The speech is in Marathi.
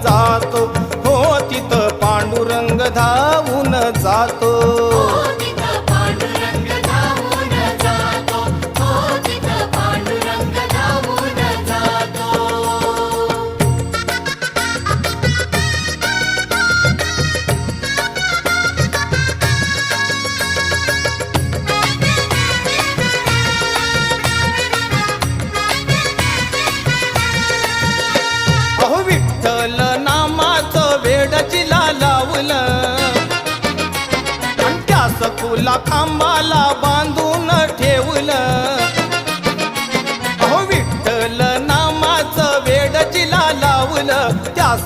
जातो, हो तिथं पांडुरंग धावून जातो. विठ्ठल नामाचं वेड जिला लावलं आणि त्या सखूला खांबाला बांधून ठेवलं. विठ्ठल नामाचं वेड जिला लावलं त्या